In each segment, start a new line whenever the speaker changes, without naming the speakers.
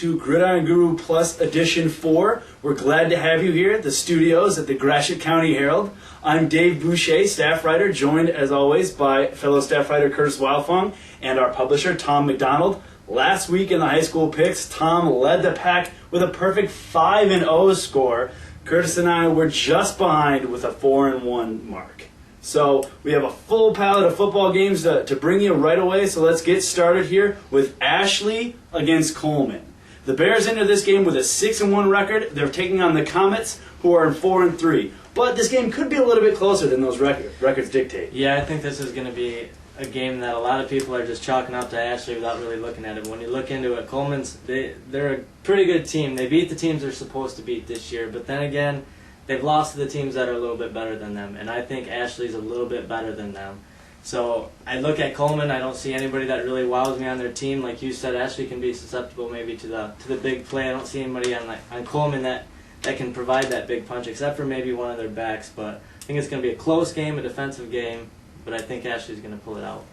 to Gridiron Guru Plus Edition 4. We're glad to have you here at the studios at the Gratiot County Herald. I'm Dave Boucher, staff writer, joined as always by fellow staff writer Curtis Wildfong and our publisher Tom McDonald. Last week in the high school picks, Tom led the pack with a perfect 5-0 score. Curtis and I were just behind with a 4-1 mark. So we have a full palette of football games to bring you right away, so let's get started here with Ashley against Coleman. The Bears enter this game with a 6-1 record. They're taking on the Comets, who are in 4-3. But this game could be a little bit closer than those records dictate.
Yeah, I think this is going to be a game that a lot of people are just chalking up to Ashley without really looking at it. When you look into it, Coleman's, they're a pretty good team. They beat the teams they're supposed to beat this year, but then again, they've lost to the teams that are a little bit better than them, and I think Ashley's a little bit better than them. So I look at Coleman, I don't see anybody that really wows me on their team. Like you said, Ashley can be susceptible maybe to the big play. I don't see anybody on Coleman that can provide that big punch, except for maybe one of their backs. But I think it's going to be a close game, a defensive game, but I think Ashley's going to pull it out.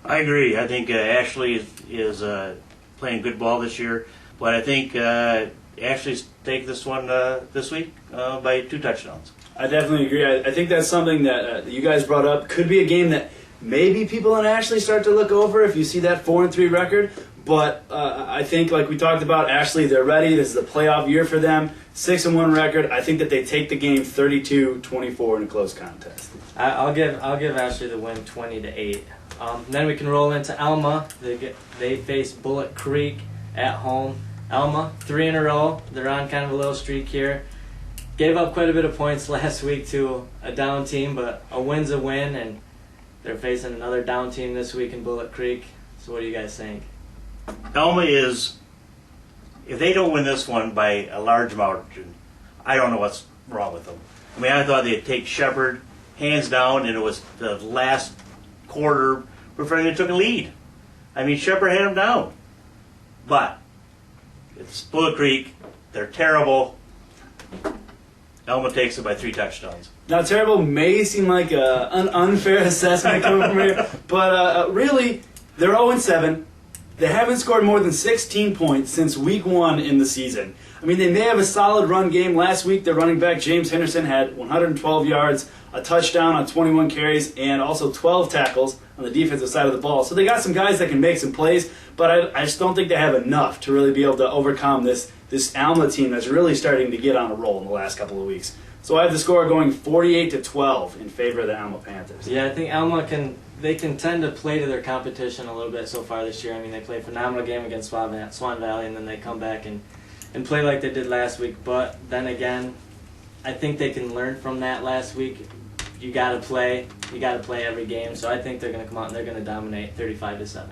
I
agree. I think Ashley is playing good ball this year, but I think Ashley's take this one this week by 2 touchdowns.
I definitely agree. I think that's something that you guys brought up. Could be a game that maybe people in Ashley start to look over if you see that 4-3 record. But I think, like we talked about, Ashley, they're ready. This is a playoff year for them. 6-1 record. I think that they take the game 32-24 in a close contest.
I'll give Ashley the win 20-8. Then we can roll into Alma. They face Bullet Creek at home. Alma, 3 in a row. They're on kind of a little streak here. Gave up quite a bit of points last week to a down team, but a win's a win, and they're facing another down team this week in Bullet Creek. So what do you guys think?
Alma is, if they don't win this one by a large margin, I don't know what's wrong with them. I mean, I thought they'd take Shepherd hands down, and it was the last quarter before they took a lead. I mean, Shepherd had them down. But it's Bullet Creek. They're terrible. Alma takes it by 3 touchdowns.
Now, terrible may seem like an unfair assessment coming from here, but really, they're 0-7. They haven't scored more than 16 points since week 1 in the season. I mean, they may have a solid run game. Last week, their running back, James Henderson, had 112 yards, a touchdown on 21 carries, and also 12 tackles on the defensive side of the ball. So they got some guys that can make some plays, but I just don't think they have enough to really be able to overcome this Alma team that's really starting to get on a roll in the last couple of weeks. So I have the score going 48-12 in favor of the Alma Panthers.
Yeah, I think Alma can tend to play to their competition a little bit so far this year. I mean, they play a phenomenal game against Swan Valley, and then they come back and play like they did last week. But then again, I think they can learn from that last week. You got to play every game. So I think they're going to come out and they're going to dominate 35-7.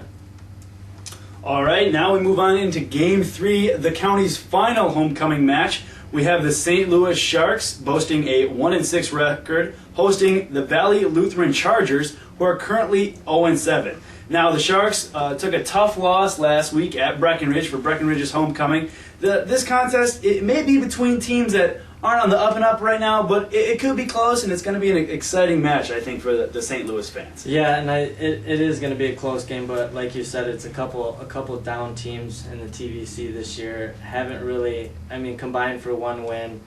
All right, now we move on into Game 3, the county's final homecoming match. We have the St. Louis Sharks boasting a 1-6 record, hosting the Valley Lutheran Chargers, who are currently 0-7. Now, the Sharks took a tough loss last week at Breckenridge for Breckenridge's homecoming. This contest, it may be between teams that aren't on the up and up right now, but it could be close, and it's going to be an exciting match, I think, for the St. Louis fans.
Yeah, and it is going to be a close game, but like you said, it's a couple down teams in the TVC this year. Haven't really, combined for 1 win.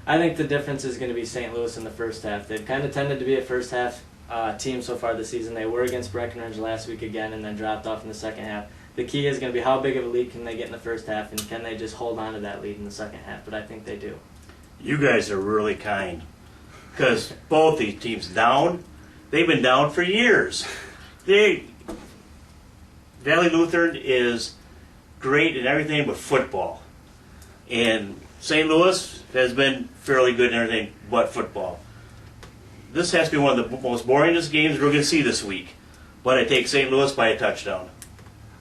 I think the difference is going to be St. Louis in the first half. They've kind of tended to be a first half team so far this season. They were against Breckenridge last week again and then dropped off in the second half. The key is going to be how big of a lead can they get in the first half, and can they just hold on to that lead in the second half, but I think they do.
You guys are really kind, because both these teams down. They've been down for years. Valley Lutheran is great in everything but football, and St. Louis has been fairly good in everything but football. This has to be one of the most boringest games we're going to see this week, but I take St. Louis by a touchdown.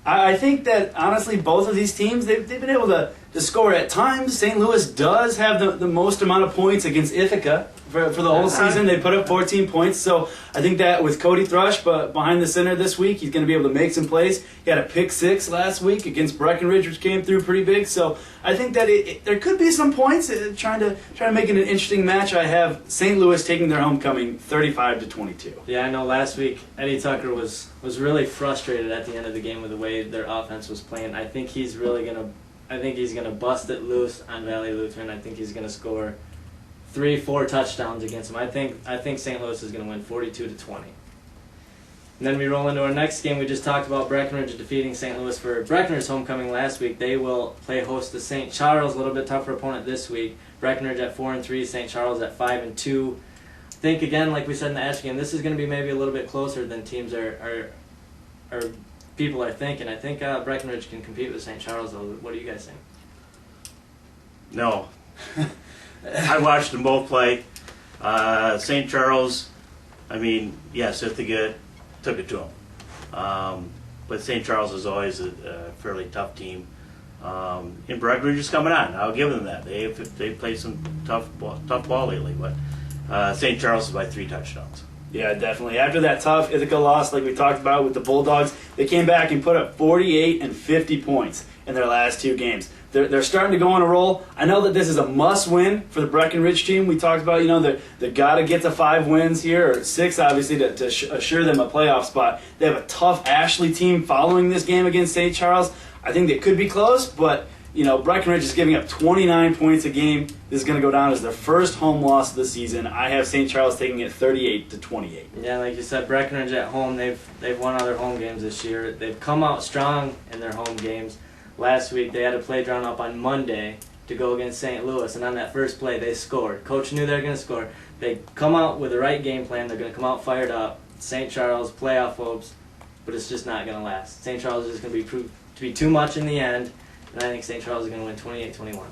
I think that, honestly, both of these teams, they've been able to score at times. St. Louis does have the most amount of points against Ithaca for the whole season. They put up 14 points. So I think that with Cody Thrush behind the center this week, he's going to be able to make some plays. He had a pick 6 last week against Breckenridge, which came through pretty big. So I think that there could be some points. Trying to make it an interesting match. I have St. Louis taking their homecoming 35-22.
Yeah, I know last week Eddie Tucker was really frustrated at the end of the game with the way their offense was playing. I think he's really going to I think he's going to bust it loose on Valley Lutheran. I think he's going to score 3-4 touchdowns against them. I think St. Louis is going to win 42-20. And then we roll into our next game. We just talked about Breckenridge defeating St. Louis for Breckenridge's homecoming last week. They will play host to St. Charles, a little bit tougher opponent this week. Breckenridge at 4-3, St. Charles at 5-2. I think, again, like we said in the Ash game, this is going to be maybe a little bit closer than teams are people are thinking. I think Breckenridge can compete with St. Charles, though. What do you guys think?
No. I watched them both play. St. Charles, I mean, yes, if they took it to them. But St. Charles is always a fairly tough team. And Breckenridge is coming on. I'll give them that. They played some tough ball lately. But St. Charles is by 3 touchdowns.
Yeah, definitely. After that tough Ithaca loss, like we talked about with the Bulldogs, they came back and put up 48 and 50 points in their last 2 games. They're starting to go on a roll. I know that this is a must-win for the Breckenridge team. We talked about, they've got to get to 5 wins here, or 6, obviously, to assure them a playoff spot. They have a tough Ashley team following this game against St. Charles. I think they could be close, but Breckenridge is giving up 29 points a game. This is going to go down as their first home loss of the season. I have St. Charles taking it 38-28.
Yeah, like you said, Breckenridge at home, they've won other home games this year. They've come out strong in their home games. Last week, they had a play drawn up on Monday to go against St. Louis, and on that first play, they scored. Coach knew they were going to score. They come out with the right game plan. They're going to come out fired up. St. Charles, playoff hopes, but it's just not going to last. St. Charles is just going to be proved to be too much in the end, and I think St. Charles is going to win 28-21.
All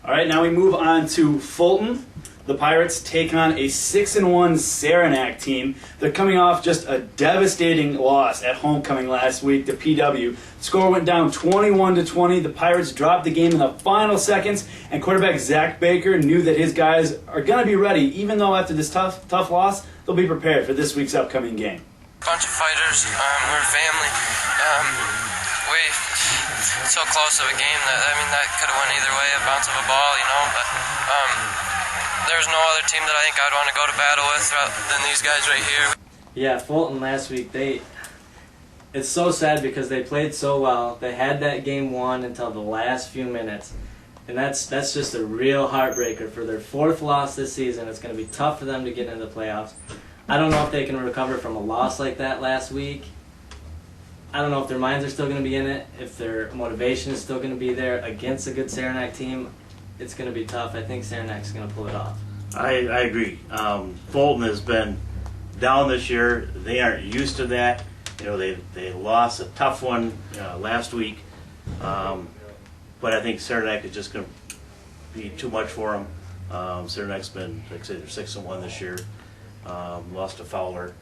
right, now we move on to Fulton. The Pirates take on a 6-1 Saranac team. They're coming off just a devastating loss at homecoming last week to PW. The score went down 21-20. The Pirates dropped the game in the final seconds, and quarterback Zach Baker knew that his guys are going to be ready, even though after this tough loss, they'll be prepared for this week's upcoming game.
Bunch of fighters. We're family. We so close to a game that could have went either way, a bounce of a ball, but there's no other team that I think I'd want to go to battle with than these guys right here.
Yeah, Fulton last week, it's so sad because they played so well. They had that game won until the last few minutes, and that's just a real heartbreaker for their 4th loss this season. It's going to be tough for them to get into the playoffs. I don't know if they can recover from a loss like that last week. I don't know if their minds are still going to be in it, if their motivation is still going to be there against a good Saranac team. It's going to be tough. I think Saranac's going to pull it off.
I agree. Fulton has been down this year. They aren't used to that. They lost a tough one last week. But I think Saranac is just going to be too much for them. Saranac's been, like I said, they're 6-1 this year. Lost to Fowler.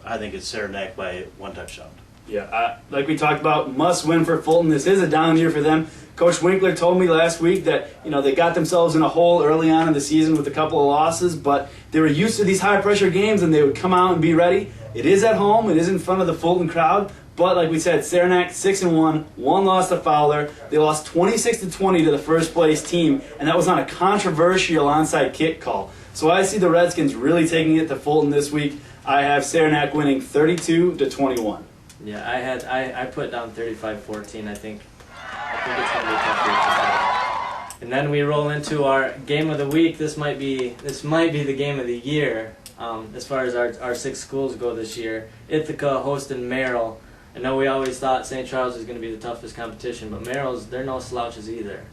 I think it's Saranac by 1 touchdown.
Yeah, like we talked about, must win for Fulton. This is a down year for them. Coach Winkler told me last week that they got themselves in a hole early on in the season with a couple of losses, but they were used to these high-pressure games and they would come out and be ready. It is at home. It is in front of the Fulton crowd. But like we said, Saranac 6-1, 1 loss to Fowler. They lost 26-20 to the first-place team, and that was on a controversial onside kick call. So I see the Redskins really taking it to Fulton this week. I have Saranac winning 32-21.
Yeah, I put down 35-14. I think it's going to be a tough week to start. And then we roll into our game of the week. This might be the game of the year as far as our 6 schools go this year. Ithaca hosting Merrill. I know we always thought St. Charles was going to be the toughest competition, but they're no slouches either.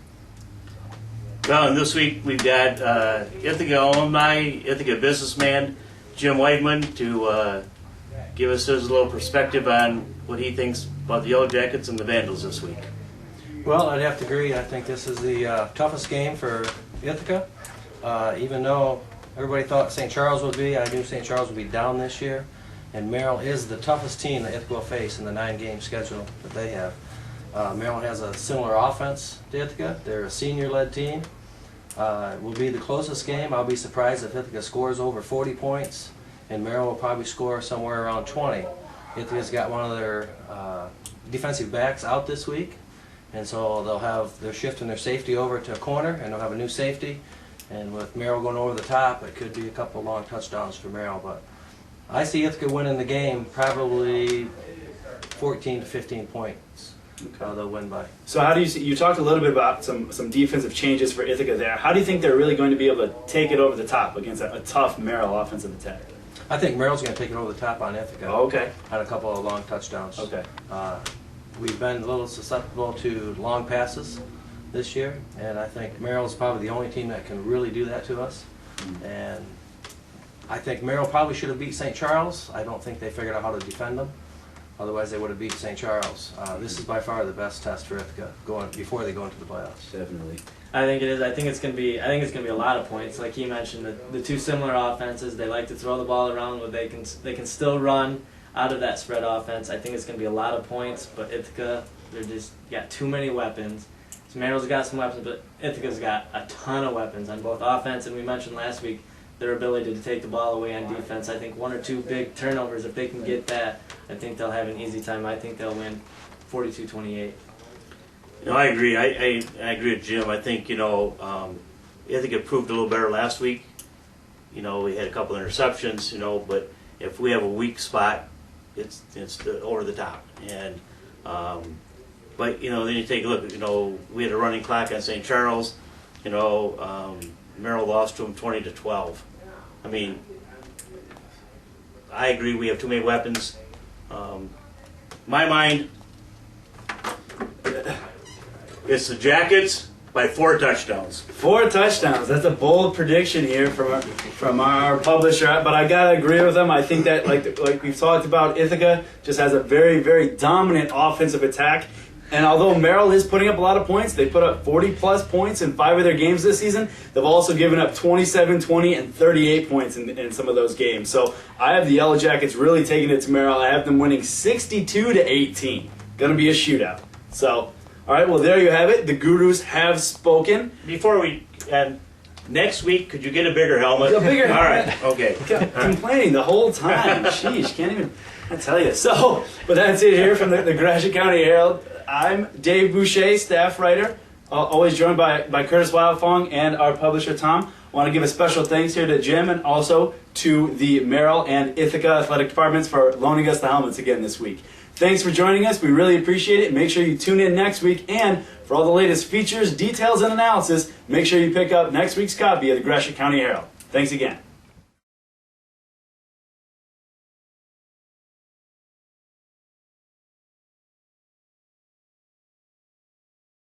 Well, and this week we've got Ithaca alumni, Ithaca businessman Jim Weidman to give us his little perspective on what he thinks about the Yellow Jackets and the Vandals this week.
Well, I'd have to agree. I think this is the toughest game for Ithaca. Even though everybody thought St. Charles would be, I knew St. Charles would be down this year. And Merrill is the toughest team that Ithaca will face in the 9-game schedule that they have. Merrill has a similar offense to Ithaca. They're a senior-led team. It will be the closest game. I'll be surprised if Ithaca scores over 40 points, and Merrill will probably score somewhere around 20. Ithaca's got one of their defensive backs out this week, and so they're shifting their safety over to a corner, and they'll have a new safety. And with Merrill going over the top, it could be a couple of long touchdowns for Merrill. But I see Ithaca winning the game, probably 14 to 15 points. they'll win by.
So how do you see, you talked a little bit about some defensive changes for Ithaca there. How do you think they're really going to be able to take it over the top against a tough Merrill offensive attack?
I think Merrill's going to take it over the top on Ithaca.
Oh, okay.
Had a couple of long touchdowns.
Okay.
We've been a little susceptible to long passes this year, and I think Merrill's probably the only team that can really do that to us. And I think Merrill probably should have beat St. Charles. I don't think they figured out how to defend them. Otherwise, they would have beat St. Charles. This is by far the best test for Ithaca before they go into the playoffs.
Definitely.
I think it is. I think it's gonna be a lot of points. Like he mentioned, the two similar offenses. They like to throw the ball around, but they can still run out of that spread offense. I think it's gonna be a lot of points. But Ithaca, they're just got too many weapons. So Merrill's got some weapons, but Ithaca's got a ton of weapons on both offense, and we mentioned last week their ability to take the ball away on defense. I think 1 or 2 big turnovers, if they can get that, I think they'll have an easy time. I think they'll win 42-28.
I agree. I agree with Jim. I think, Ithaca proved a little better last week. We had a couple interceptions, but if we have a weak spot, it's over the top. And but then you take a look. We had a running clock on St. Charles. Merrill lost to them 20-12. I mean, I agree. We have too many weapons. My mind, it's the Jackets by 4 touchdowns.
4 touchdowns. That's a bold prediction here from our publisher, but I gotta agree with them. I think that, like we've talked about, Ithaca just has a very, very dominant offensive attack. And although Merrill is putting up a lot of points, they put up 40-plus points in 5 of their games this season. They've also given up 27, 20, and 38 points in some of those games. So I have the Yellow Jackets really taking it to Merrill. I have them winning 62-18. Going to be a shootout. So, all right, well, there you have it. The Gurus have spoken.
Before we end, next week, could you get a bigger helmet?
A bigger
All right, okay.
Complaining the whole time. Sheesh, can't even I tell you. So, but that's it here from the Gratiot County Herald. I'm Dave Boucher, staff writer, always joined by Curtis Wildfong and our publisher, Tom. I want to give a special thanks here to Jim and also to the Merrill and Ithaca athletic departments for loaning us the helmets again this week. Thanks for joining us. We really appreciate it. Make sure you tune in next week. And for all the latest features, details, and analysis, make sure you pick up next week's copy of the Gratiot County Herald. Thanks again.